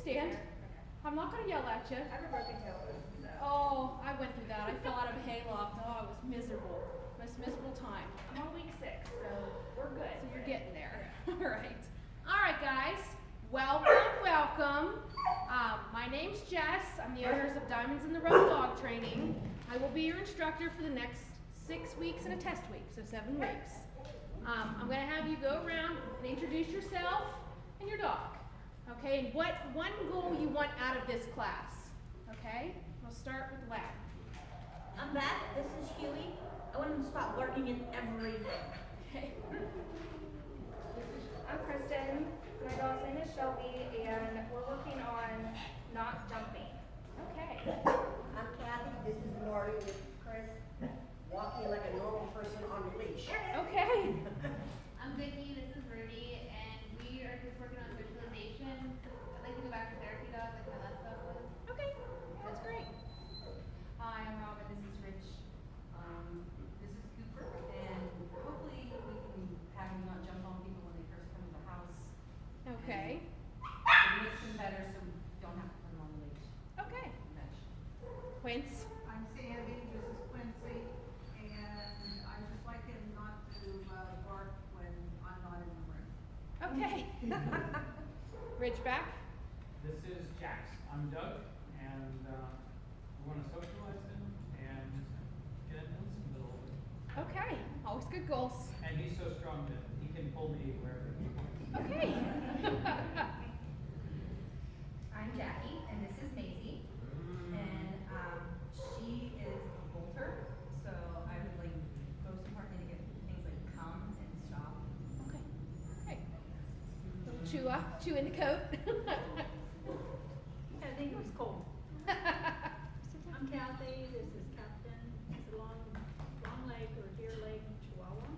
Stand. I'm not going to yell at you. I have a broken tailbone. So. Oh, I went through that. I fell out of a hayloft. Oh, it was miserable. Most miserable time. I'm on week 6, so we're good. So you're getting there. All right. All right, guys. Welcome. My name's Jess. I'm the owners of Diamonds in the Rough Dog Training. I will be your instructor for the next 6 weeks and a test week, so 7 weeks. I'm going to have you go around and introduce yourself and your dog. Okay, and what one goal you want out of this class. Okay, we'll start with the lab. I'm Beth. This is Huey. I want him to stop lurking in everything. Okay. I'm Kristen. My dog's name is Shelby, and we're working on not jumping. Okay. I'm Kathy, this is Marty, this is Chris, walking like a normal person on a leash. Okay. I'm Vicky, this is Rudy, and we are just working on visualization. I'd like to go back to therapy dog like my last dog was. Okay, that's great. Hi, I'm Robin, this is Rich. This is Cooper, and hopefully we can have him not jump on people when they first come to the house. Okay. It makes him better so we don't have to put him on the leash. Okay. Much. Quince. I'm Sandy, this is Quincy, and I just like him not to bark when I'm not in the room. Okay. Ridgeback. This is Jax. I'm Doug, and we want to socialize him and get him some little. Okay. Always good goals. And he's so strong that he can pull me wherever he wants. Okay. I'm Jackie, and this is Maisie, and she is a bolter, so I would like most importantly to get things like come and stop. Okay. Great. Little chew in the coat. I think it was cold. I'm Kathy, this is Captain. It's a long leg or deer leg Chihuahua.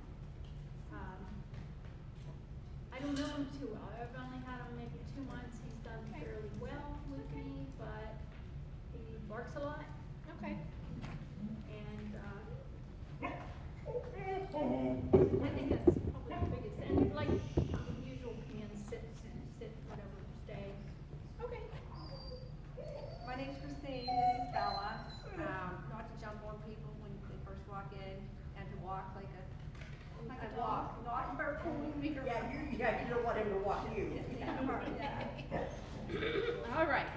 I don't know him too well. I've only had him maybe 2 months. He's done fairly well with me, but he barks a lot. Okay. And I think that's probably the biggest. And like usual commands, sit, whatever, stay. Okay. My name's Christine. This is Bella. Not to jump on people when they first walk in, and to walk like a dog, not purple. Yeah, you don't want him to walk you. All right.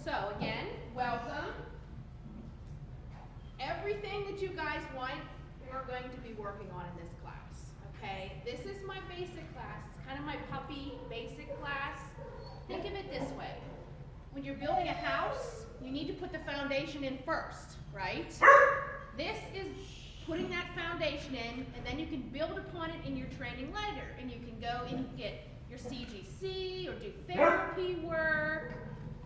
So again, welcome. Everything that you guys want, we're going to be working on in this class. Okay. This is my basic class. It's kind of my puppy basic class. Think of it this way. When you're building a house, you need to put the foundation in first, right? This is putting that foundation in, and then you can build upon it in your training later. And you can go and get your CGC, or do therapy work,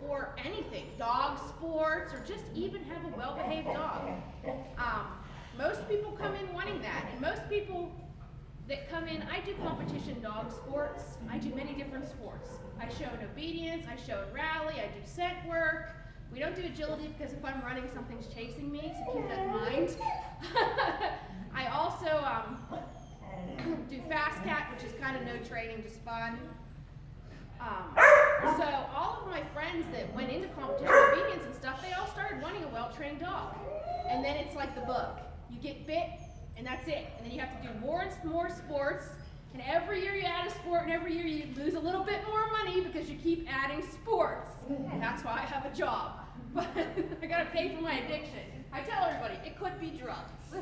or anything, dog sports, or just even have a well-behaved dog. Most people come in wanting that, and most people that come in, I do competition dog sports, I do many different sports. I show in obedience, I show in rally, I do scent work. We don't do agility because if I'm running, something's chasing me, so keep that in mind. I also do fast cat, which is kind of no training, just fun. So all of my friends that went into competition obedience and stuff, they all started wanting a well-trained dog. And then it's like the book. You get bit, and that's it. And then you have to do more and more sports. And every year you add a sport, and every year you lose a little bit more money because you keep adding sports. And that's why I have a job. But I gotta pay for my addiction. I tell everybody, it could be drugs. So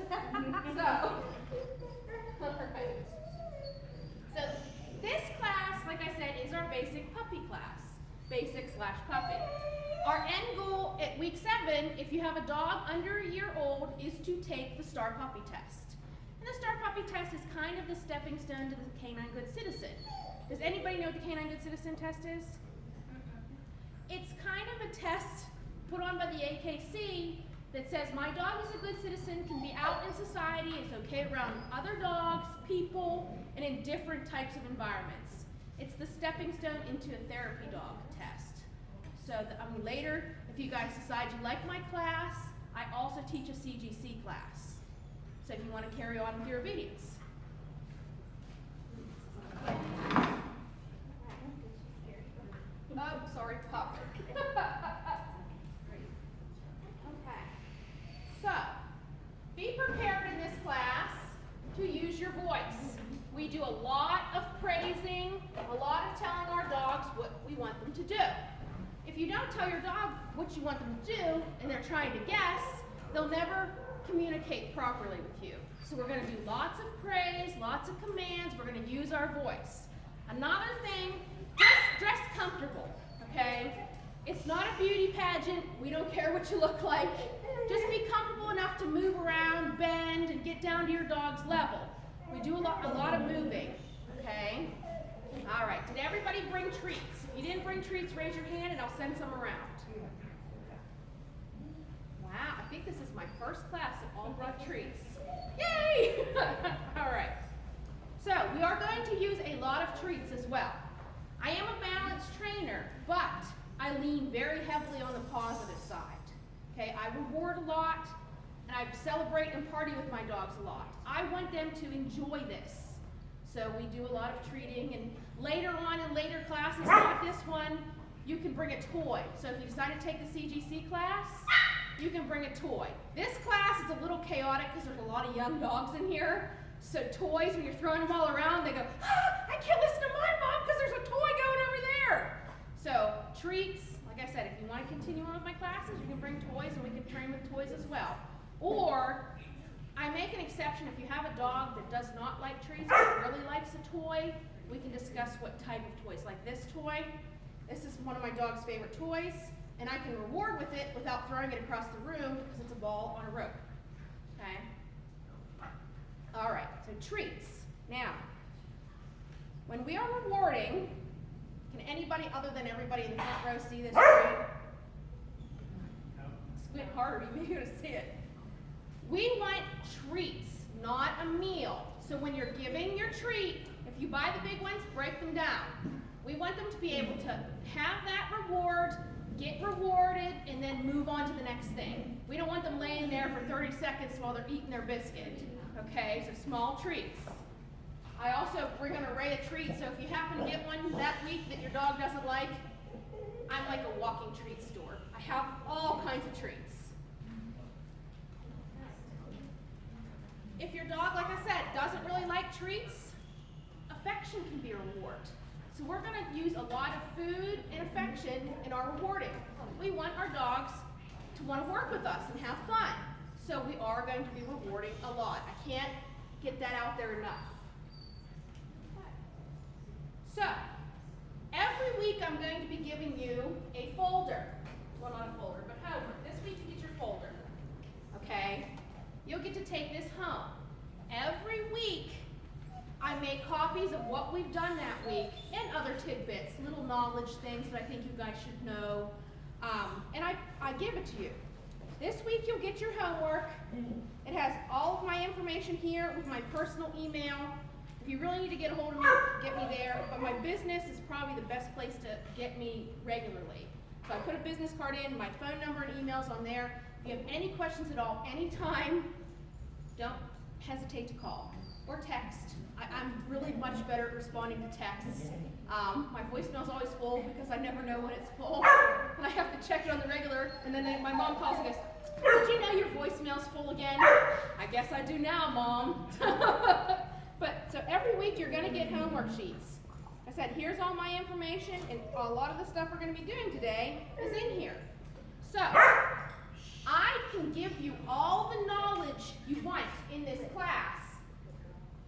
this class, like I said, is our basic puppy class. Basic/puppy. Our end goal at week 7, if you have a dog under a year old, is to take the Star Puppy Test. And the Star Puppy Test is kind of the stepping stone to the Canine Good Citizen. Does anybody know what the Canine Good Citizen Test is? It's kind of a test put on by the AKC that says my dog is a good citizen, can be out in society, is okay around other dogs, people, and in different types of environments. It's the stepping stone into a therapy dog test. So later, if you guys decide you like my class, I also teach a CGC class. So if you want to carry on with your obedience. Oh, sorry, Pup. do a lot of praising, a lot of telling our dogs what we want them to do. If you don't tell your dog what you want them to do, and they're trying to guess, they'll never communicate properly with you. So we're gonna do lots of praise, lots of commands, we're gonna use our voice. Another thing, just dress comfortable, okay? It's not a beauty pageant, we don't care what you look like. Just be comfortable enough to move around, bend, and get down to your dog's level. We do a lot of moving, okay? All right, did everybody bring treats? If you didn't bring treats, raise your hand and I'll send some around. Wow, I think this is my first class that all brought treats. Yay! All right, so we are going to use a lot of treats as well. I am a balanced trainer, but I lean very heavily on the positive side. Okay, I reward a lot, and I celebrate and party with my dogs a lot. I want them to enjoy this. So we do a lot of treating, and later on in later classes, like this one, you can bring a toy. So if you decide to take the CGC class, you can bring a toy. This class is a little chaotic because there's a lot of young dogs in here. So toys, when you're throwing them all around, they go, ah, I can't listen to my mom because there's a toy going over there. So treats, like I said, if you want to continue on with my classes, you can bring toys and we can train with toys as well. Or I make an exception if you have a dog that does not like treats but really likes a toy, we can discuss what type of toys. Like this toy, this is one of my dog's favorite toys, and I can reward with it without throwing it across the room because it's a ball on a rope. Okay? All right, so treats. Now, when we are rewarding, can anybody other than everybody in the front row see this treat? Squint harder, you may be able to see it. We want treats, not a meal. So when you're giving your treat, if you buy the big ones, break them down. We want them to be able to have that reward, get rewarded, and then move on to the next thing. We don't want them laying there for 30 seconds while they're eating their biscuit. Okay, so small treats. I also bring an array of treats, so if you happen to get one that week that your dog doesn't like, I'm like a walking treat store. I have all kinds of treats. If your dog, like I said, doesn't really like treats, affection can be a reward. So we're going to use a lot of food and affection in our rewarding. We want our dogs to want to work with us and have fun. So we are going to be rewarding a lot. I can't get that out there enough. So, every week I'm going to be giving you a folder. Well, not a folder, but homework. This week you get your folder. Okay? You'll get to take this home. Every week I make copies of what we've done that week and other tidbits, little knowledge things that I think you guys should know. And I give it to you. This week you'll get your homework. It has all of my information here with my personal email. If you really need to get a hold of me, get me there. But my business is probably the best place to get me regularly. So I put a business card in, my phone number and emails on there. If you have any questions at all, anytime, don't hesitate to call or text. I'm really much better at responding to texts. My voicemail's always full because I never know when it's full. And I have to check it on the regular. And then my mom calls and goes, did you know your voicemail's full again? I guess I do now, Mom. But so every week you're going to get homework sheets. I said, here's all my information, and a lot of the stuff we're going to be doing today is in here. So I can give you all the knowledge you want in this class.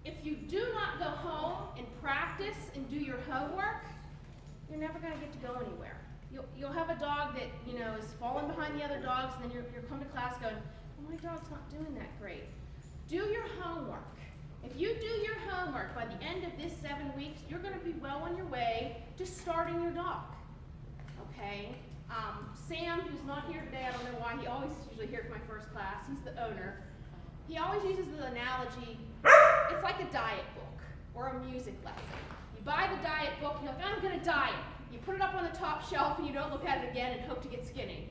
If you do not go home and practice and do your homework, you're never going to get to go anywhere. You'll have a dog that, you know, is falling behind the other dogs, and then you'll come to class going, well, my dog's not doing that great. Do your homework. If you do your homework by the end of this 7 weeks, you're going to be well on your way to starting your dog. Okay? Sam, who's not here today, I don't know why, he always is usually here for my first class. He's the owner. He always uses the analogy, it's like a diet book or a music lesson. You buy the diet book, you're like, I'm going to diet. You put it up on the top shelf and you don't look at it again and hope to get skinny.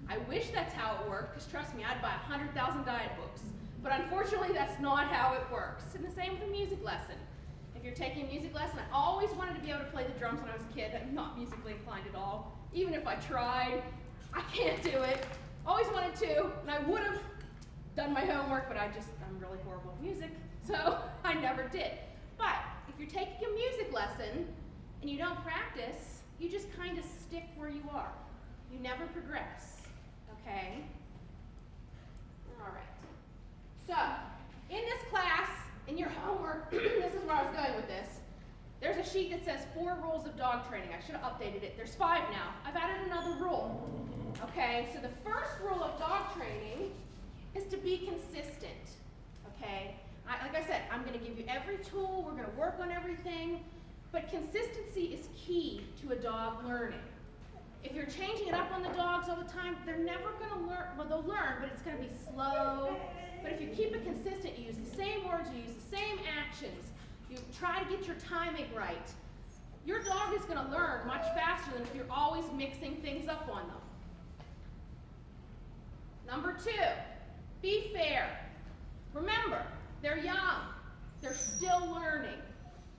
I wish that's how it worked, because trust me, I'd buy 100,000 diet books. But unfortunately, that's not how it works. And the same with a music lesson. If you're taking a music lesson, I always wanted to be able to play the drums when I was a kid. I'm not musically inclined at all. Even if I tried, I can't do it. Always wanted to, and I would have done my homework, but I'm really horrible at music, so I never did. But if you're taking a music lesson and you don't practice, you just kind of stick where you are. You never progress, okay? All right. So, in this class, in your homework, this is where I was going with this. There's a sheet that says 4 rules of dog training. I should have updated it. There's 5 now. I've added another rule. Okay, so the first rule of dog training is to be consistent. Okay? Like I said, I'm going to give you every tool. We're going to work on everything. But consistency is key to a dog learning. If you're changing it up on the dogs all the time, they're never going to learn. Well, they'll learn, but it's going to be slow. But if you keep it consistent, you use the same words, you use the same actions, you try to get your timing right, your dog is going to learn much faster than if you're always mixing things up on them. Number 2, be fair. Remember, they're young. They're still learning.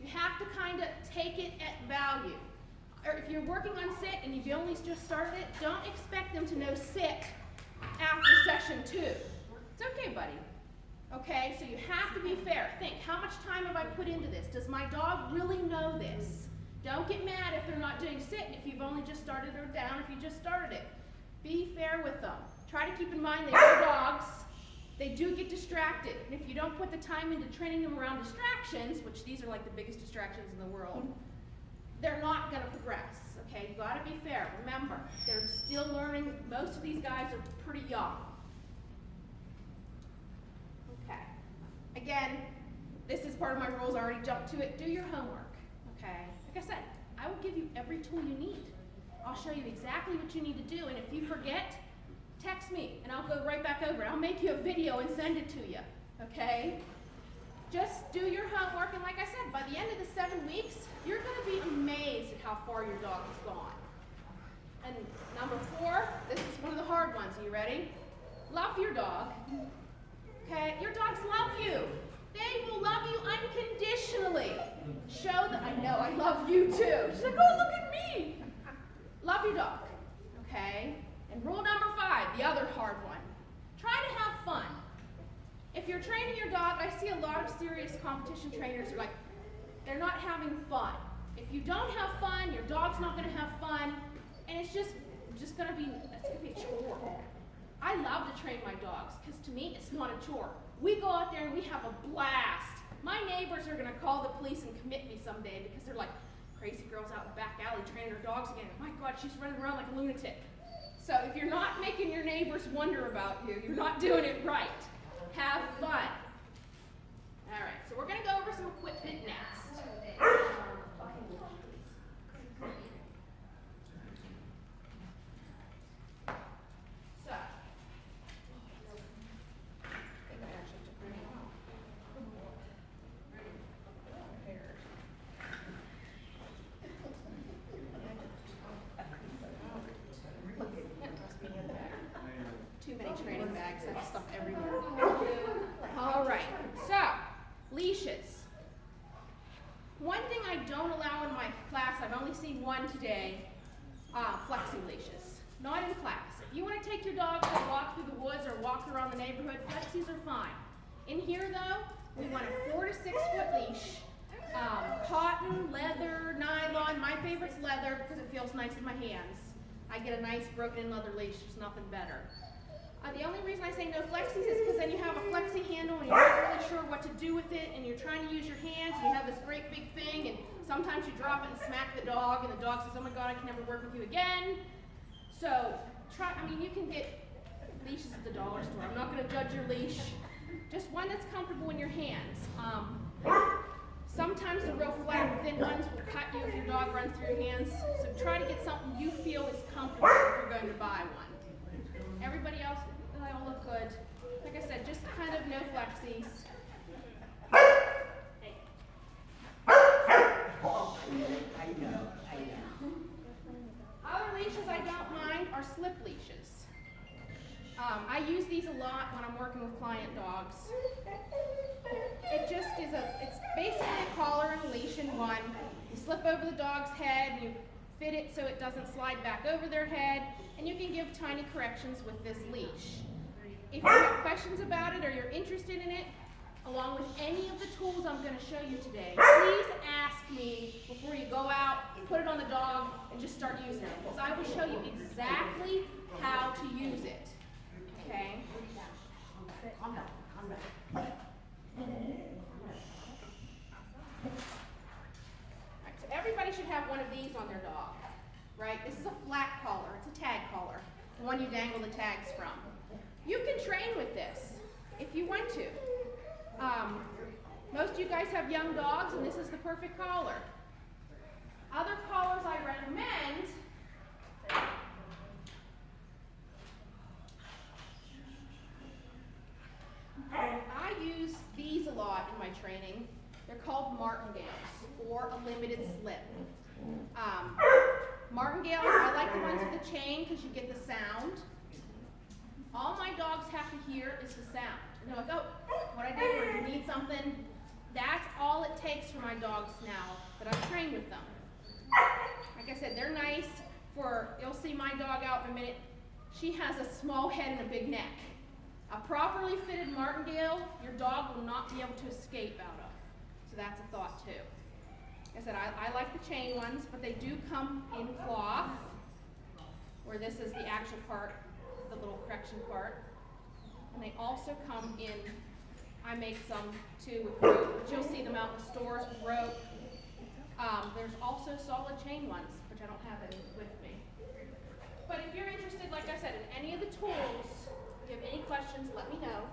You have to kind of take it at value. Or if you're working on sit and you've only just started it, don't expect them to know sit after session 2. It's okay, buddy. Okay, so you have to be fair. Think, how much time have I put into this? Does my dog really know this? Don't get mad if they're not doing sit if you've only just started, or down if you just started it. Be fair with them. Try to keep in mind they are dogs. They do get distracted. And if you don't put the time into training them around distractions, which these are like the biggest distractions in the world, they're not going to progress. Okay, you got to be fair. Remember, they're still learning. Most of these guys are pretty young. Okay. Again, this is part of my rules. I already jumped to it. Do your homework. Okay. Like I said, I will give you every tool you need. I'll show you exactly what you need to do. And if you forget, text me and I'll go right back over it. I'll make you a video and send it to you. Okay? Just do your homework, and like I said, by the end of the 7 weeks, you're going to be amazed at how far your dog has gone. And number 4, this is one of the hard ones. Are you ready? Love your dog. Okay? Your dogs love you. They will love you unconditionally. Show that I know I love you too. She's like, oh, look at me. Love your dog. Okay? And rule number 5, the other hard one. Try to have fun. If you're training your dog, I see a lot of serious competition trainers who are like, they're not having fun. If you don't have fun, your dog's not going to have fun, and it's just going to be a chore. I love to train my dogs, because to me, it's not a chore. We go out there and we have a blast. My neighbors are going to call the police and commit me someday, because they're like, crazy girl's out in the back alley training her dogs again. My God, she's running around like a lunatic. So if you're not making your neighbors wonder about you, you're not doing it right. Have fun. All right, so we're going to go over some equipment next. So, too many training bags. I have stuff everywhere. All right, so leashes. One thing I don't allow in my class, I've only seen one today, flexi leashes. Not in class. If you want to take your dog for a walk through the woods or walk around the neighborhood, flexis are fine. In here though, we want a 4 to 6 foot leash. Cotton, leather, nylon. My favorite's leather because it feels nice in my hands. I get a nice broken in leather leash, there's nothing better. The only reason I say no flexis is because then you have a flexi handle and you're not really sure what to do with it, and you're trying to use your hands and you have this great big thing, and sometimes you drop it and smack the dog and the dog says, oh my God, I can never work with you again. So you can get leashes at the dollar store. I'm not going to judge your leash. Just one that's comfortable in your hands. Sometimes the real flat, thin ones will cut you if your dog runs through your hands. So try to get something you feel is comfortable if you're going to buy one. Everybody else, they all look good. Like I said, just kind of no flexis. Hey. I know. Other leashes I don't mind are slip leashes. I use these a lot when I'm working with client dogs. It just is it's basically a collar and a leash in one. You slip over the dog's head, you fit it so it doesn't slide back over their head, and you can give tiny corrections with this leash. If you have questions about it or you're interested in it, along with any of the tools I'm going to show you today, please ask me before you go out, put it on the dog, and just start using it. Because I will show you exactly how to use it. Okay? Calm down, calm down. Alright, so everybody should have one of these on their dog, right? This is a flat collar, it's a tag collar, the one you dangle the tags from. You can train with this if you want to. Most of you guys have young dogs, and this is the perfect collar. Other collars I recommend I use these a lot in my training. They're called Martingales, or a limited slip. Martingales, I like the ones with the chain because you get the sound. All my dogs have to hear is the sound. And they're like, oh, what I do, or you need something. That's all it takes for my dogs now that I've trained with them. Like I said, they're nice for, you'll see my dog out in a minute. She has a small head and a big neck. A properly fitted Martingale, your dog will not be able to escape out of. So that's a thought too. Like I said, I like the chain ones, but they do come in cloth, where this is the actual part, the little correction part. And they also come in, I make some too with rope, but you'll see them out in the stores with rope. There's also solid chain ones, which I don't have any with me. But if you're interested, like I said, in any of the tools, if you have any questions, let me know.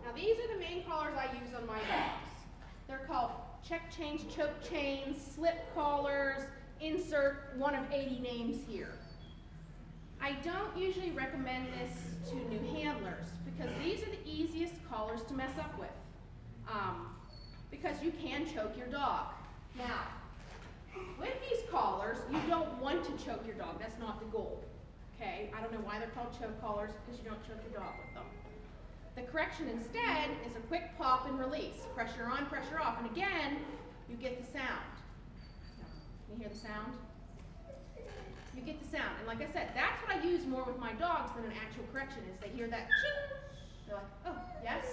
Now these are the main collars I use on my dogs. They're called check chains, choke chains, slip collars, insert one of 80 names here. I don't usually recommend this to new handlers because these are the easiest collars to mess up with. Because you can choke your dog. Now, with these collars, you don't want to choke your dog. That's not the goal. Okay? I don't know why they're called choke collars, because you don't choke your dog with them. The correction instead is a quick pop and release. Pressure on, pressure off. And again, you get the sound. Can you hear the sound? You get the sound. And like I said, that's what I use more with my dogs than an actual correction is. They hear that ching. They're like, oh, yes.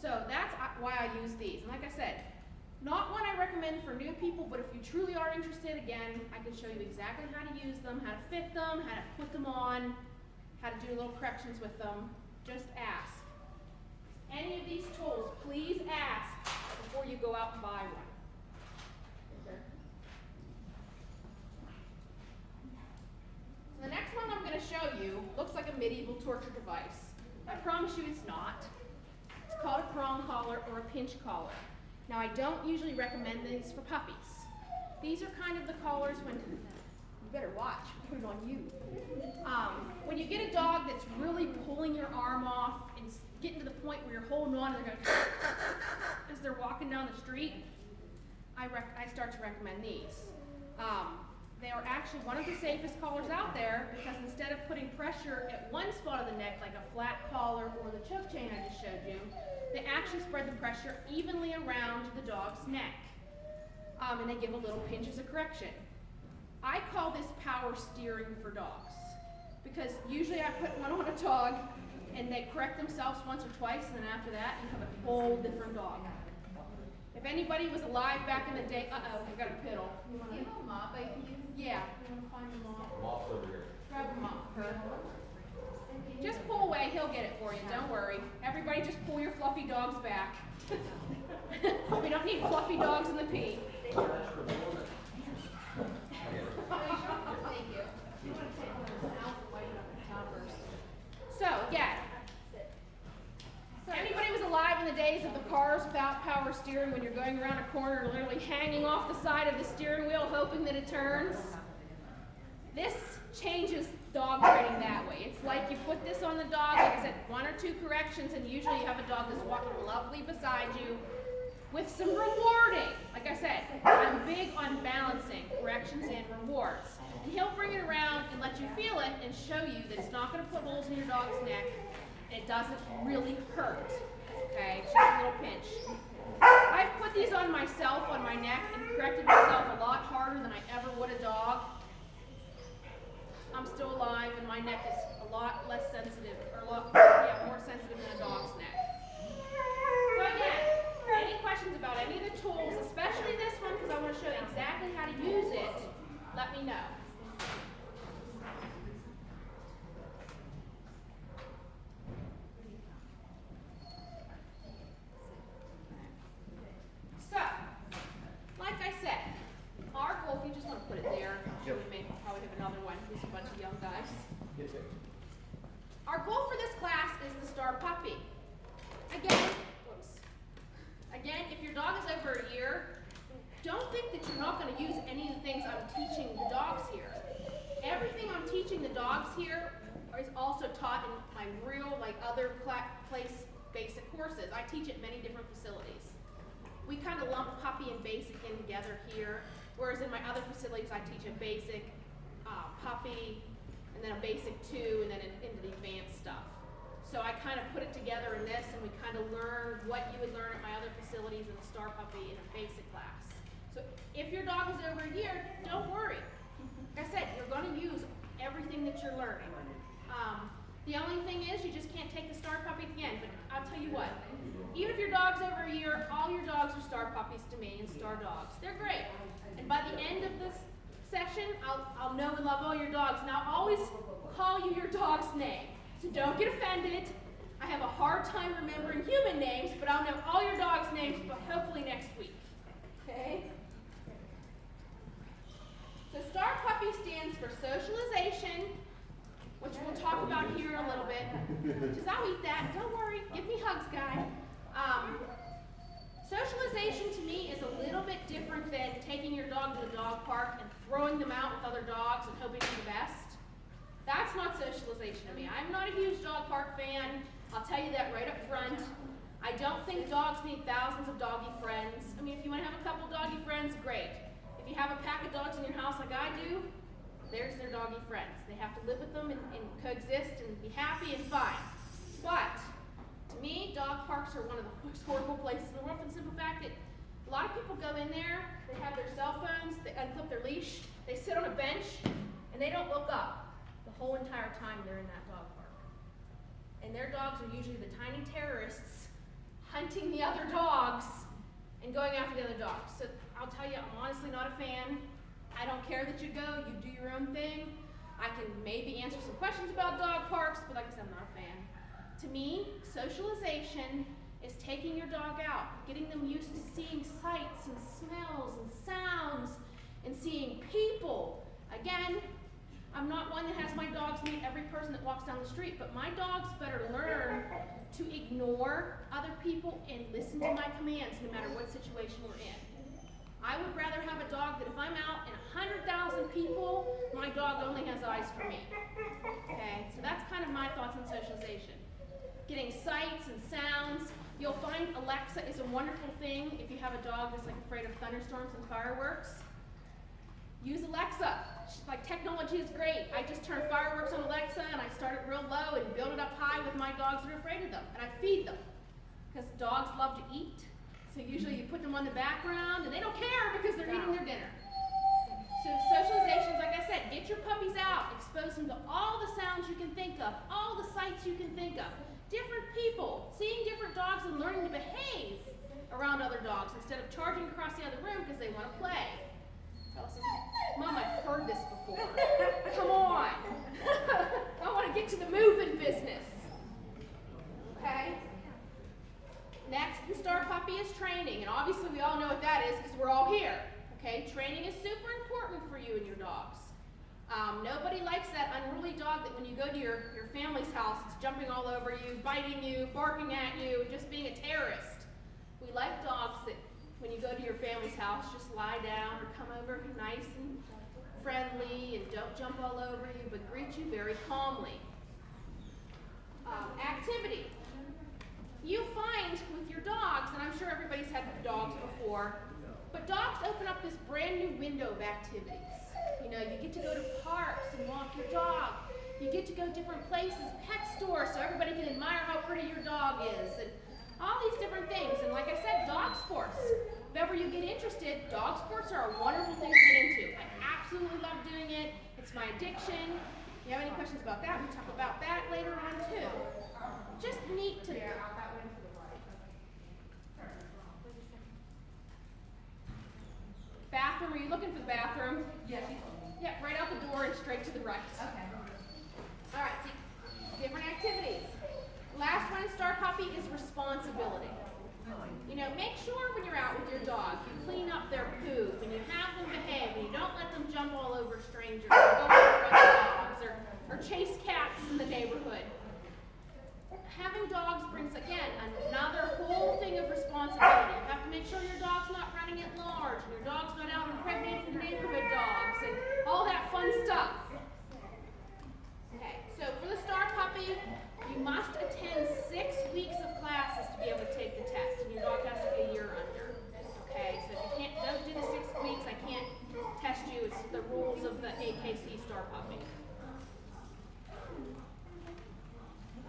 So that's why I use these. And like I said, not one I recommend for new people, but if you truly are interested, again, I can show you exactly how to use them, how to fit them, how to put them on, how to do little corrections with them. Just ask. Any of these tools, please ask before you go out and buy one. So the next one I'm going to show you looks like a medieval torture device. I promise you it's not. It's called a prong collar or a pinch collar. Now I don't usually recommend these for puppies. These are kind of the collars when, you better watch, put it on you. When you get a dog that's really pulling your arm off and getting to the point where you're holding on and they're going as they're walking down the street, I start to recommend these. They are actually one of the safest collars out there because instead of putting pressure at one spot of the neck like a flat collar or the choke chain I just showed you, they actually spread the pressure evenly around the dog's neck. And they give a little pinch as a correction. I call this power steering for dogs because usually I put one on a dog and they correct themselves once or twice, and then after that you have a whole different dog. If anybody was alive back in the day, uh-oh, I got a piddle. You Do you have a mop I can use? Yeah, you want to find the mop? Mop's over here. Grab the mop. Just pull away, he'll get it for you, don't worry. Everybody just pull your fluffy dogs back. We don't need fluffy dogs in the pee. Thank you. So, again, anybody was alive in the days of the cars without power steering when you're going around a corner literally hanging off the side of the steering wheel hoping that it turns? This changes dog training that way. It's like you put this on the dog, like I said, one or two corrections, and usually you have a dog that's walking lovely beside you with some rewarding. Like I said, I'm big on balancing corrections and rewards. And he'll bring it around and let you feel it and show you that it's not going to put holes in your dog's neck. And it doesn't really hurt. Okay, it's just a little pinch. I've put these on myself, on my neck, and corrected myself a lot harder than I ever would a dog. I'm still alive and my neck is a a lot less sensitive, or more sensitive than a dog's neck. So again, any questions about any of the tools, especially this one, because I want to show you exactly how to use it, let me know. So, like I said, our goal, if you just want to put it there, I'm sure we may probably have another one. There's a bunch of young guys. Our goal for this class is the Star Puppy. Again, if your dog is over a year, don't think that you're not going to use any of the things I'm teaching the dogs here. Everything I'm teaching the dogs here is also taught in my real, other place basic courses. I teach at many different facilities. We kind of lump puppy and basic in together here, whereas in my other facilities I teach a basic, puppy, and then a basic 2, and then into the advanced stuff. So I kind of put it together in this, and we kind of learn what you would learn at my other facilities in the Star Puppy in a basic class. So if your dog is over a year, don't worry. Like I said, you're going to use everything that you're learning. The only thing is you just can't take the Star Puppy again, but I'll tell you what, even if your dog's over a year, all your dogs are Star Puppies to me and Star Dogs. They're great. And by the end of this session, I'll know and love all your dogs. And I'll always call you your dog's name. So don't get offended. I have a hard time remembering human names, but I'll know all your dog's names, but hopefully next week. Okay? So Star Puppy stands for socialization, which we'll talk about here in a little bit. Just I'll eat that. Don't worry. Give me hugs, guy. Socialization to me is a little bit different than taking your dog to the dog park and throwing them out with other dogs and hoping for the best. That's not socialization to me. I'm not a huge dog park fan. I'll tell you that right up front. I don't think dogs need thousands of doggy friends. I mean, if you want to have a couple doggy friends, great. If you have a pack of dogs in your house like I do, there's their doggy friends. They have to live with them and coexist and be happy and fine. But to me, dog parks are one of the most horrible places in the world for the simple fact that a lot of people go in there, they have their cell phones, they unclip their leash, they sit on a bench, and they don't look up the whole entire time they're in that dog park. And their dogs are usually the tiny terrorists hunting the other dogs and going after the other dogs. So I'll tell you, I'm honestly not a fan. I don't care that you go, you do your own thing. I can maybe answer some questions about dog parks, but like I said, I'm not a fan. To me, socialization is taking your dog out, getting them used to seeing sights and smells and sounds and seeing people. Again, I'm not one that has my dogs meet every person that walks down the street, but my dogs better learn to ignore other people and listen to my commands no matter what situation we're in. I would rather have a dog that if I'm out in 100,000 people, my dog only has eyes for me. Okay, so that's kind of my thoughts on socialization. Getting sights and sounds. You'll find Alexa is a wonderful thing if you have a dog that's afraid of thunderstorms and fireworks. Use Alexa. Technology is great. I just turn fireworks on Alexa and I start it real low and build it up high with my dogs that are afraid of them. And I feed them. Because dogs love to eat. So usually you put them on the background and they don't care because they're eating their dinner. So socializations, like I said, get your puppies out, expose them to all the sounds you can think of, all the sights you can think of, different people, seeing different dogs and learning to behave around other dogs instead of charging across the other room because they want to play. Mom, I've heard this before. Come on. I want to get to the moving business. Okay? Next, the Star Puppy is training, and obviously we all know what that is because we're all here. Okay? Training is super important for you and your dogs. Nobody likes that unruly dog that when you go to your family's house, it's jumping all over you, biting you, barking at you, and just being a terrorist. We like dogs that when you go to your family's house, just lie down or come over nice and friendly and don't jump all over you, but greet you very calmly. Activity. You'll find with your dogs, and I'm sure everybody's had dogs before, but dogs open up this brand new window of activities. You know, you get to go to parks and walk your dog. You get to go different places, pet stores, so everybody can admire how pretty your dog is, and all these different things. And like I said, dog sports. If ever you get interested, dog sports are a wonderful thing to get into. I absolutely love doing it. It's my addiction. you have any questions about that, we talk about that later on too. Just neat to. Bathroom, are you looking for the bathroom? Yeah, she told me. Yep, right out the door and straight to the right. Okay. All right, see, different activities. Last one in Star Puppy is responsibility. You know, make sure when you're out with your dog, you clean up their poop and you have them behave and you don't let them jump all over strangers or go over other dogs or chase cats in the neighborhood. Having dogs brings, again, another whole thing of responsibility. You have to make sure your dog's not running at large and your dog's not out impregnating the neighborhood dogs and all that fun stuff. Okay, so for the Star Puppy, you must attend 6 weeks of classes to be able to take the test, and your dog has to be a year under. Okay, so if you don't do the 6 weeks, I can't test you. It's the rules of the AKC Star Puppy.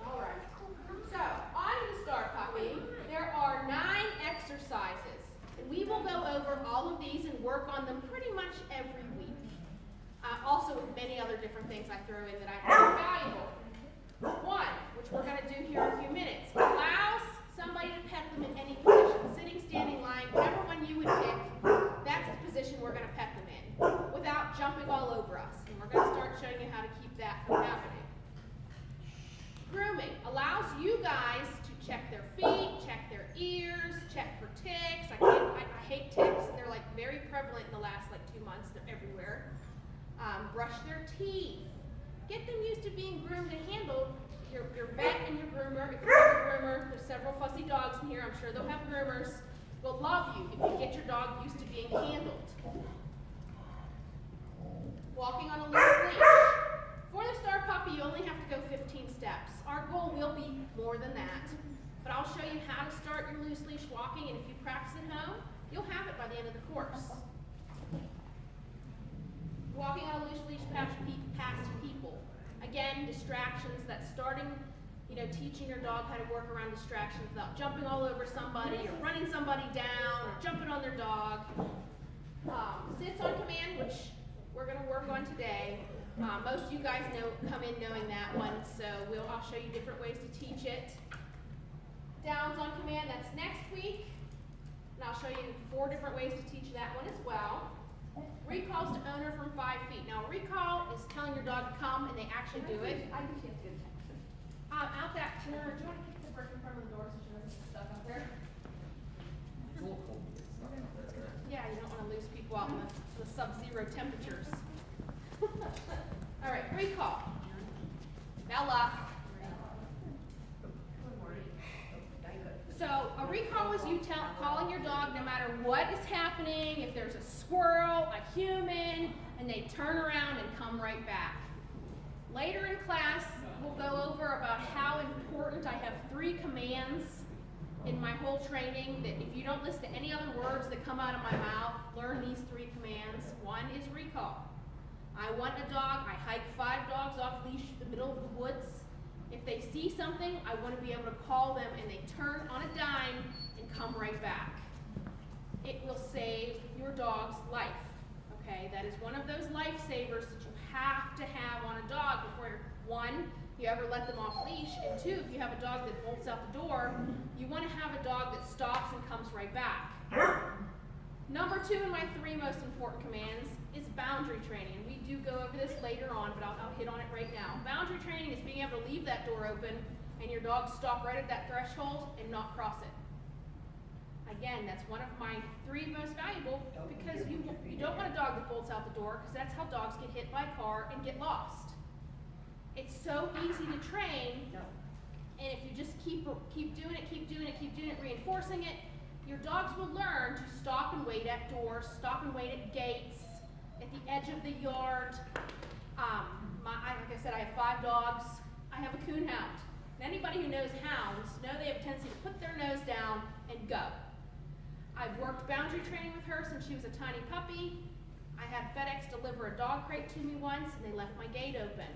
All right. So on the Star Puppy, there are 9 exercises, and we will go over all of these and work on them pretty much every week. Also with many other different things I throw in that I think are valuable. One, which we're going to do here in a few minutes, allows somebody to pet them in any position, sitting, standing, lying, whatever one you would pick, that's the position we're going to pet them in, without jumping all over us. And we're going to start showing you how to keep that from happening. Grooming allows you guys to check their feet, check their ears, check for ticks. I hate ticks. They're like very prevalent in the last 2 months. They're everywhere. Brush their teeth. Get them used to being groomed and handled. Your vet and your groomer, if you have a groomer, there's several fussy dogs in here, I'm sure they'll have groomers, will love you if you get your dog used to being handled. Walking on a loose leash. For the Star Puppy, you only have to go 15 steps. Our goal will be more than that, but I'll show you how to start your loose leash walking, and if you practice at home, you'll have it by the end of the course. Walking on a loose leash past people. Again, distractions, that's starting, teaching your dog how to work around distractions without jumping all over somebody or running somebody down or jumping on their dog. Sits on command, which we're going to work on today. Most of you guys come in knowing that one, so I'll show you different ways to teach it. Downs on command, that's next week. And I'll show you 4 different ways to teach that one as well. Recalls to owner from 5 feet. Now, a recall is telling your dog to come, and they actually do it. I think she has good attention. Out that corner, do you want to kick the brick in front of the door so she doesn't get stuck up there? Yeah, you don't want to lose people out in the sub-zero temperatures. All right, recall. Bella. So a recall is you calling your dog no matter what is happening, if there's a squirrel, a human, and they turn around and come right back. Later in class, we'll go over about how important I have 3 commands in my whole training that if you don't listen to any other words that come out of my mouth, learn these 3 commands. One is recall. I want a dog, I hike 5 dogs off leash in the middle of the woods. If they see something, I want to be able to call them and they turn on a dime and come right back. It will save your dog's life, okay? That is one of those lifesavers that you have to have on a dog before, 1, you ever let them off leash, and 2, if you have a dog that bolts out the door, you want to have a dog that stops and comes right back. Number 2 in my 3 most important commands is boundary training. And we do go over this later on, but I'll hit on it right now. Boundary training is being able to leave that door open and your dog stop right at that threshold and not cross it. Again, that's one of my 3 most valuable because you don't want a dog that bolts out the door because that's how dogs get hit by a car and get lost. It's so easy to train, and if you just keep doing it, reinforcing it, your dogs will learn to stop and wait at doors, stop and wait at gates, at the edge of the yard. Like I said, I have 5 dogs. I have a coon hound. And anybody who knows hounds know they have a tendency to put their nose down and go. I've worked boundary training with her since she was a tiny puppy. I had FedEx deliver a dog crate to me once, and they left my gate open.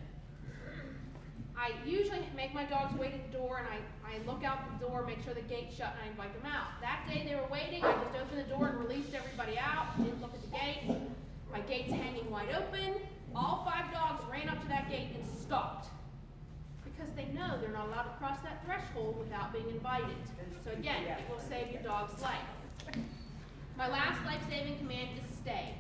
I usually make my dogs wait at the door, and I look out the door, make sure the gate's shut, and I invite them out. That day they were waiting, I just opened the door and released everybody out, didn't look at the gate. My gate's hanging wide open, All 5 dogs ran up to that gate and stopped. Because they know they're not allowed to cross that threshold without being invited. So again, it will save your dog's life. My last life-saving command is stay.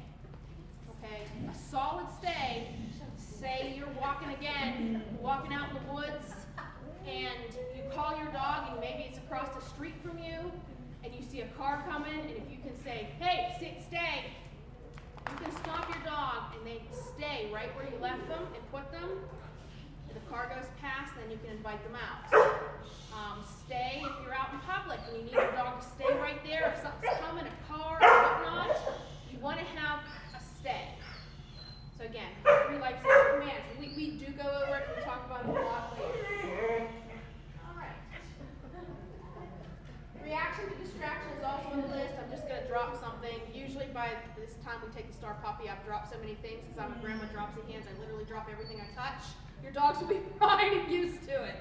Okay? A solid stay. Say you're walking again, walking out in the woods, and you call your dog, and maybe it's across the street from you, and you see a car coming, and if you can say, hey, sit, stay, you can stop your dog, and they stay right where you left them and put them. If the car goes past, then you can invite them out. Stay if you're out in public and you need your dog to stay right there. If something's coming, a car or whatnot, you want to have a stay. So again, 3 life-saving commands. We do go over it and we'll talk about it a lot later. All right. Reaction to distraction is also on the list. I'm just going to drop something. Usually by this time we take the Star Puppy, I've dropped so many things because I'm a grandma dropsy hands. I literally drop everything I touch. Your dogs will be fine and used to it.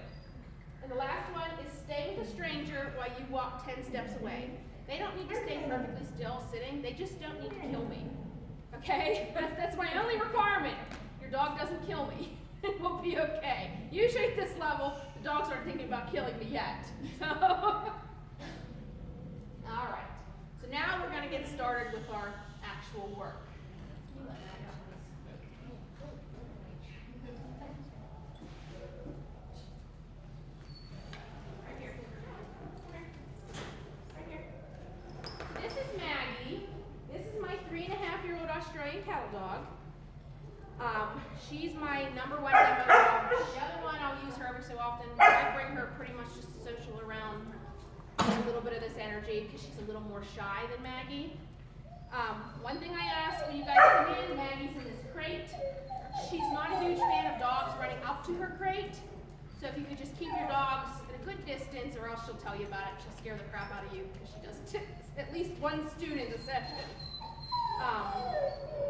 And the last one is stay with a stranger while you walk 10 steps away. They don't need to stay perfectly still sitting. They just don't need to kill me. Okay? That's my only requirement. Your dog doesn't kill me. It will be okay. Usually at this level, the dogs aren't thinking about killing me yet. So, all right. So now we're going to get started with our actual work. Australian cattle dog. She's my #1 demo dog. The other one, I'll use her every so often. I bring her pretty much just to social around a little bit of this energy because she's a little more shy than Maggie. One thing I ask when you guys come in, Maggie's in this crate. She's not a huge fan of dogs running up to her crate. So if you could just keep your dogs at a good distance or else she'll tell you about it. She'll scare the crap out of you because she does at least 1 student a session.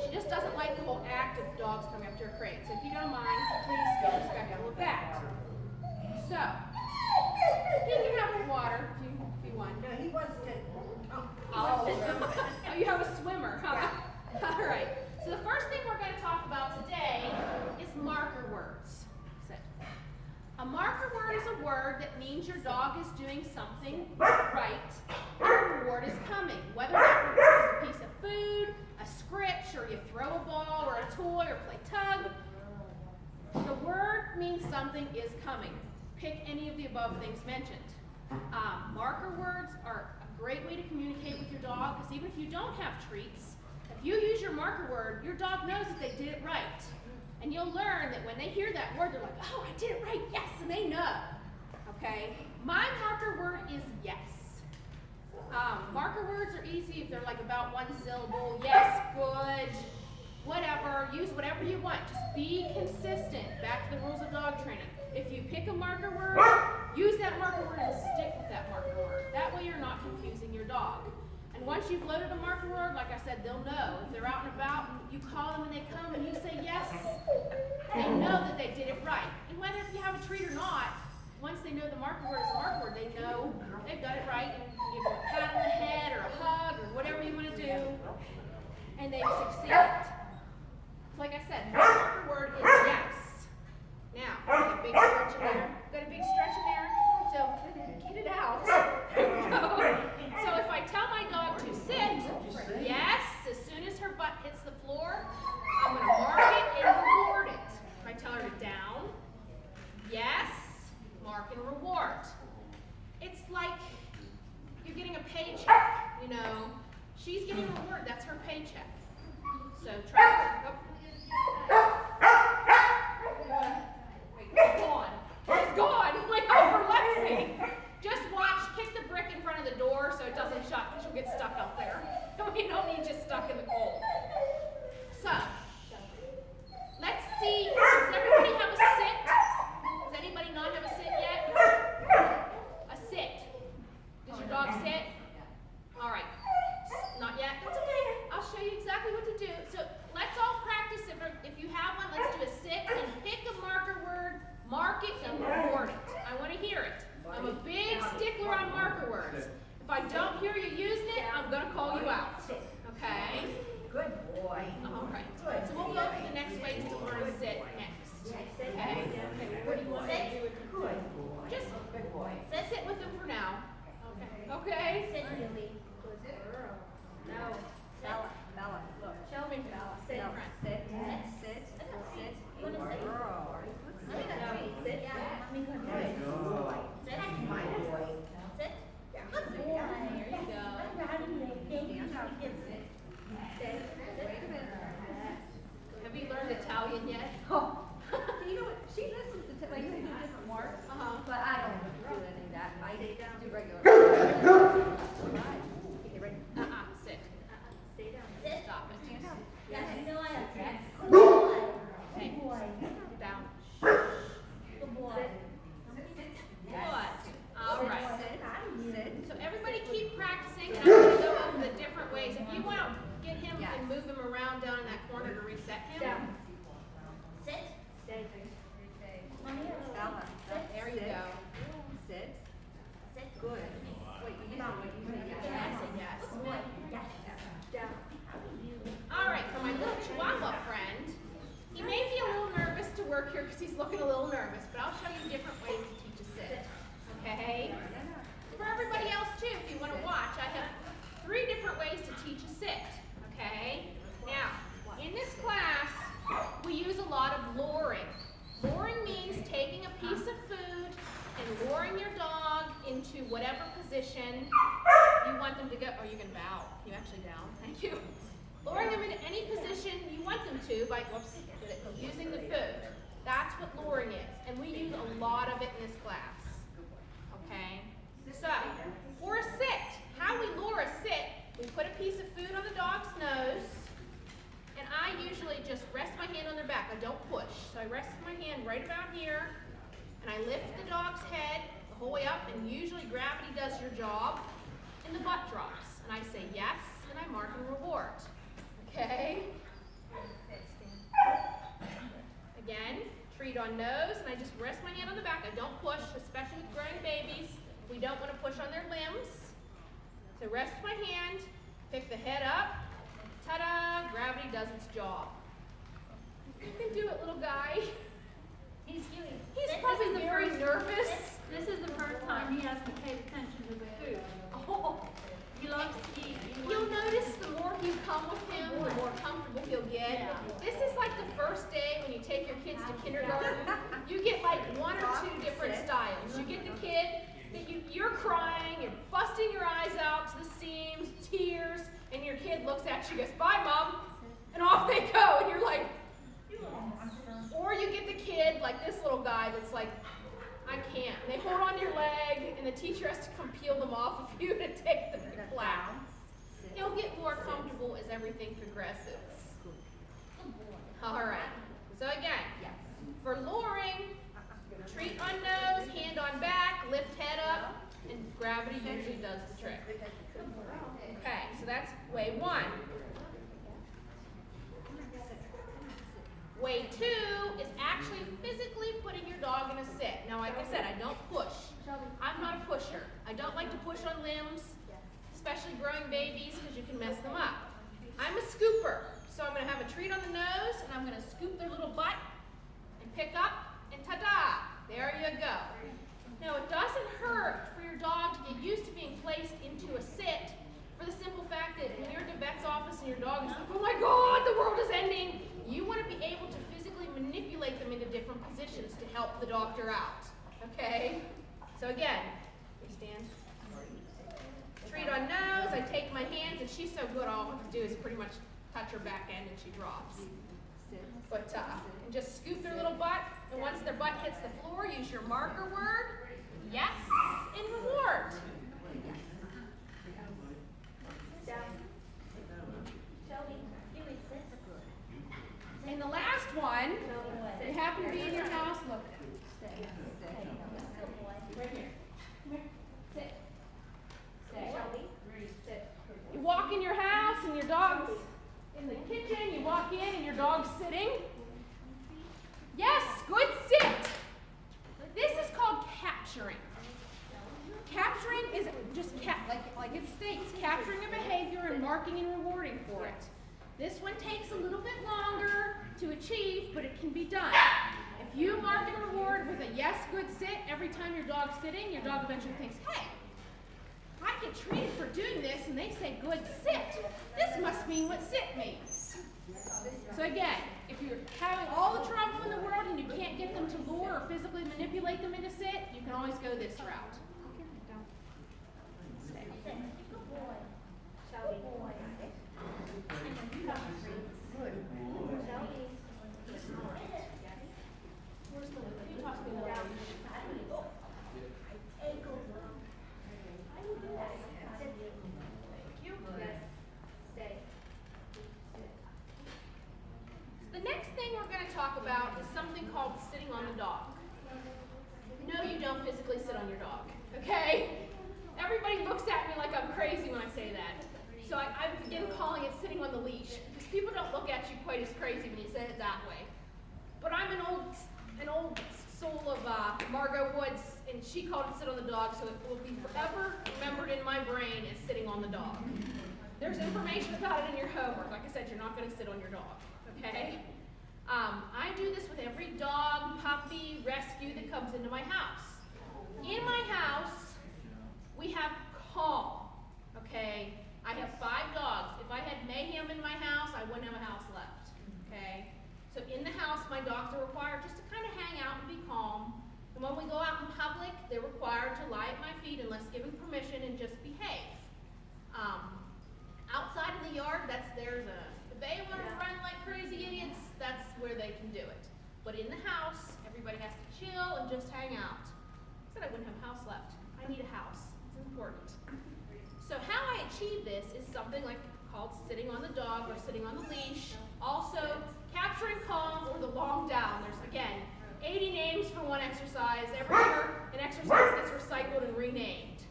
She just doesn't like the whole act of dogs coming up to her crate. So if you don't mind, please be respectful of that. So, you can have her water if you want. No, he wants to. Oh, you have a swimmer, huh? Yeah. All right. So the first thing we're going to talk about today is marker words. So, a marker word is a word that means your dog is doing something right. A reward is coming. Whether that reward is a piece of food, a scritch, or you throw a ball or a toy or play tug, the word means something is coming. Pick any of the above things mentioned. Marker words are a great way to communicate with your dog because even if you don't have treats, if you use your marker word, your dog knows that they did it right. And you'll learn that when they hear that word, they're like, oh, I did it right, yes, and they know. Okay? My marker word is yes. Marker words are easy if they're like about 1 syllable. Yes, good, whatever. Use whatever you want. Just be consistent. Back to the rules of dog training. If you pick a marker word, use that marker word and stick with that marker word. That way you're not confusing your dog. And once you've loaded a marker word, like I said, they'll know. If they're out and about, you call them and they come and you say yes, they know that they did it right. And whether if you have a treat or not, once they know the marker word is a marker word, they know they've done it right, and you give them a pat on the head or a hug or whatever you want to do, and they've succeeded. So like I said, my marker word is yes. Now, got a big stretch in there. Got a big stretch in there, so get it out. So if I tell my dog to sit, yes, as soon as her butt hits the floor, I'm going to mark it and reward it. If I tell her to down, yes, mark and reward. It's like you're getting a paycheck, you know. She's getting a reward, that's her paycheck. So try to, wait, it's gone. It's gone, like overleft me. Just watch, kick the brick in front of the door so it doesn't shut, because you'll get stuck up there. We don't need you stuck in the cold. So, let's see, does everybody have a sit? Does anybody not have a sit yet? A sit. Does your dog sit? All right. Not yet? That's okay. I'll show you exactly what to do. So let's all practice. If you have one, let's do a sit and pick a marker word, mark it, and reward it. I want to hear it. I'm a big stickler on marker words. If I don't hear you using it, I'm going to call you out. Okay? Good boy. All right. So we'll go to the next way to move him around down in that corner to reset him. Down. Sit. Stay. Bella, There you go. Sit. Sit. Good. Wait, you know what you say? Can I say yes? Good boy. Yes. Down. All right, for my little Chihuahua friend, he may be a little nervous to work here because he's looking a little nervous, but I'll show you different ways to teach a sit. Okay? For everybody else too, if you want to watch, I have 3 different ways to teach a sit. Okay? Now, in this class, we use a lot of luring. Luring means taking a piece of food and luring your dog into whatever position you want them to go. Oh, you're going to bow. You actually bow. Thank you. Luring them into any position you want them to by using the food. That's what luring is. And we use a lot of it in this class. Okay? So, for a sit, how we lure a sit, we put a piece of food on the dog's nose, and I usually just rest my hand on their back. I don't push. So I rest my hand right about here, and I lift the dog's head the whole way up, and usually gravity does your job, and the butt drops. And I say yes, and I mark and reward. Okay? Again, treat on nose, and I just rest my hand on the back. I don't push, especially with growing babies. We don't want to push on their limbs. So rest my hand, pick the head up. Ta-da! Gravity does its job. You can do it, little guy. He's probably very nervous. This is the first time he has to pay attention to the food. Oh. He loves to eat. You'll notice the more you come with him, the more comfortable he'll get. Yeah. This is like the first day when you take your kids to kindergarten. You get like 1 or 2 different styles. You get the kid that you're crying, you're busting your eyes out to the seams, tears, and your kid looks at you and goes, "Bye, Mom," and off they go, and you're like, or you get the kid, like this little guy that's like, "I can't." And they hold on to your leg, and the teacher has to come peel them off of you to take them to class. He'll get more comfortable as everything progresses. All right. So again, for luring, treat on nose, hand on back, lift head up, and gravity usually does the trick. Okay, so that's way 1. Way 2 is actually physically putting your dog in a sit. Now, like I said, I don't push. I'm not a pusher. I don't like to push on limbs, especially growing babies, because you can mess them up. I'm a scooper. So I'm going to have a treat on the nose, and I'm going to scoop their little butt and pick up, and ta-da! There you go. Now, it doesn't hurt for your dog to get used to being placed into a sit, for the simple fact that when you're at the vet's office and your dog is like, "Oh my God, the world is ending," you want to be able to physically manipulate them into different positions to help the doctor out. Okay? So again, we stand. Treat on nose, I take my hands, and she's so good, all I have to do is pretty much touch her back end and she drops. But, and just scoop their little butt, and once their butt hits the floor, use your marker word, yes, and reward. And the last one, they happen to be in your house, look. Stay. Right here. Come here. Sit. Stay. Sit. You walk in your house and your dog's in the kitchen, you walk in and your dog's sitting. Yes, good sit. This is called capturing. Capturing is just like it states, capturing a behavior and marking and rewarding for it. This one takes a little bit longer to achieve, but it can be done. If you mark and reward with a yes, good sit every time your dog's sitting, your dog eventually thinks, "Hey, I get treated for doing this and they say good sit. This must mean what sit means." So again, if you're having all the trouble in the world and you can't get them to lure or physically manipulate them into sit, you can always go this route. Stay. The next thing we're going to talk about is something called sitting on the dog. No, you don't physically sit on your dog, okay? Everybody looks at me like I'm crazy when I say that. So I begin calling it sitting on the leash, because people don't look at you quite as crazy when you say it that way. But I'm an old soul of Margot Woods, and she called it sit on the dog, so it will be forever remembered in my brain as sitting on the dog. There's information about it in your homework. Like I said, you're not going to sit on your dog, okay? I do this with every dog, puppy, rescue that comes into my house. In my house, we have calm, okay? I have 5 dogs. If I had mayhem in my house, I wouldn't have a house left, okay? So in the house, my dogs are required just to kind of hang out and be calm. And when we go out in public, they're required to lie at my feet unless given permission and just behave. Outside in the yard, that's theirs. If they want to run like crazy idiots, that's where they can do it. But in the house, everybody has to chill and just hang out. I said I wouldn't have a house left. I need a house. It's important. So how I achieve this is something like called sitting on the dog or sitting on the leash. Also, capturing calm or the long down. There's, again, 80 names for one exercise. Every year, an exercise gets recycled and renamed.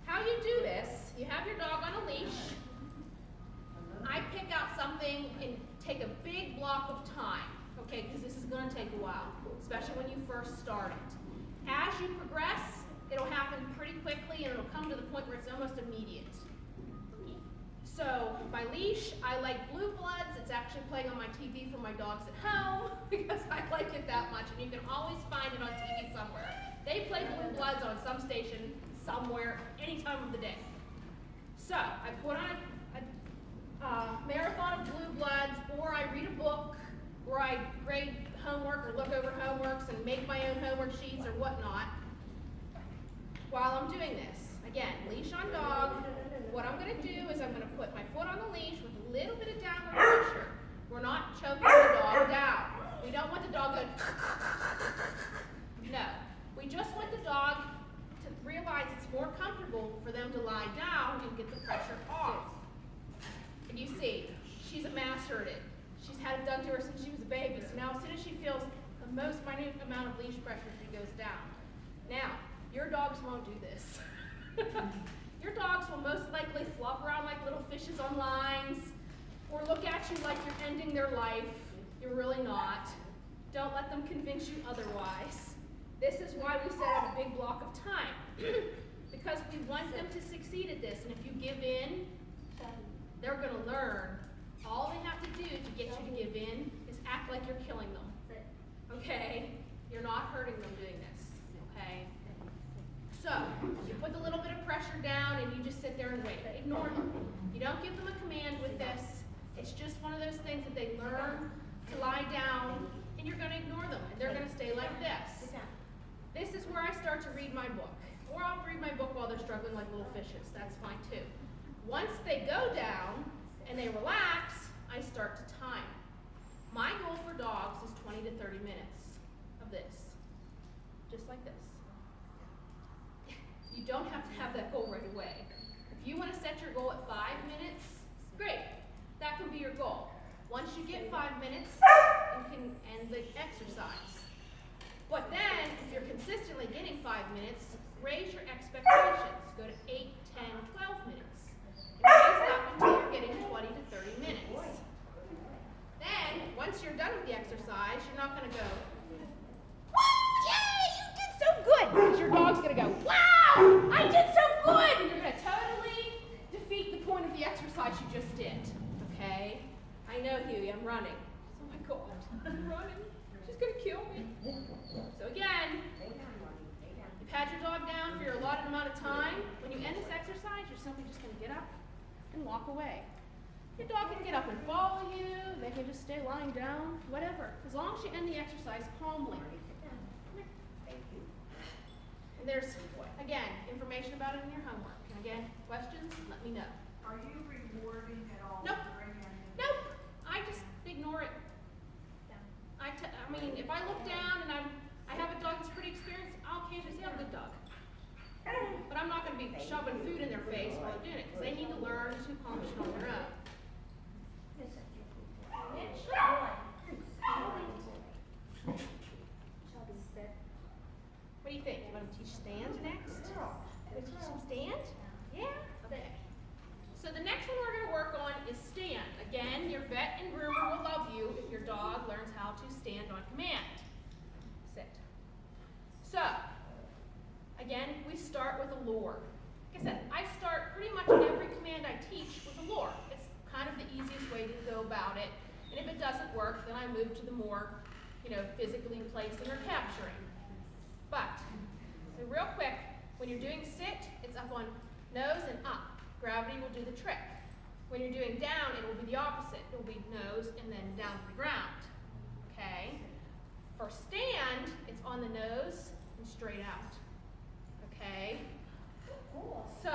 How you do this, you have your dog on a leash. I pick out something and take a big block of time, okay, because this is going to take a while, especially when you first start it. As you progress, it'll happen pretty quickly and it'll come to the point where it's almost immediate. So my leash, I like Blue Bloods. It's actually playing on my TV for my dogs at home because I like it that much, and you can always find it on TV somewhere. They play Blue Bloods on some station somewhere any time of the day. So I put on a marathon of Blue Bloods, or I read a book, or I grade homework or look over homeworks and make my own homework sheets or whatnot while I'm doing this. Again, leash on dog. What I'm going to do is I'm going to put my foot on the leash with a little bit of downward pressure. We're not choking the dog down. We don't want the dog going, no. We just want the dog to realize it's more comfortable for them to lie down and get the pressure off. And you see, she's a master at it. She's had it done to her since she was a baby. So now as soon as she feels the most minute amount of leash pressure, she goes down. Now, your dogs won't do this. Your dogs will most likely flop around like little fishes on lines, or look at you like you're ending their life. You're really not. Don't let them convince you otherwise. This is why we set out a big block of time, because we want them to succeed at this. And if you give in, they're going to learn. All they have to do to get you to give in is act like you're killing them. Okay? You're not hurting them doing this. Okay? So, you put a little bit of pressure down and you just sit there and wait. Ignore them. You don't give them a command with this. It's just one of those things that they learn to lie down, and you're going to ignore them, and they're going to stay like this. This is where I start to read my book. Or I'll read my book while they're struggling like little fishes. That's fine too. Once they go down and they relax, I start to time. My goal for dogs is 20 to 30 minutes of this. Just like this. You don't have to have that goal right away. If you want to set your goal at 5 minutes, great. That can be your goal. Once you get 5 minutes, you can end the exercise. But then, if you're consistently getting 5 minutes, raise your expectations. Go to 8, 10, 12 minutes. And raise it up until you're getting 20 to 30 minutes. Then, once you're done with the exercise, you're not going to go, "Woo, yay, you did so good!" Because your dog's going to go, "Wow, I did so good!" And you're going to totally defeat the point of the exercise you just did. Okay? I know, Huey, I'm running. Oh my God, I'm running. She's going to kill me. So again, you've had your dog down for your allotted amount of time. When you end this exercise, you're simply just going to get up and walk away. Your dog can get up and follow you. They can just stay lying down, whatever. As long as you end the exercise calmly. And there's, again, information about it in your homework. And again, questions, let me know. Are you rewarding at all? Nope. during any- Nope. I just ignore it. I mean, if I look down and I have a dog that's pretty experienced, I'll occasionally say I'm a good dog. But I'm not going to be shoving food in their face while they're doing it, because they need to learn to accomplish it on their own. What do you think? You want to teach stand next? Want to teach some stand? Yeah? Okay. So the next one on command. Sit. So, again, we start with a lure. Like I said, I start pretty much every command I teach with a lure. It's kind of the easiest way to go about it. And if it doesn't work, then I move to the more, physically placing or capturing. But, so real quick, when you're doing sit, it's up on nose and up. Gravity will do the trick. When you're doing down, it will be the opposite. It will be nose and then down to the ground. Okay? For stand, it's on the nose and straight out. Okay? Cool. So,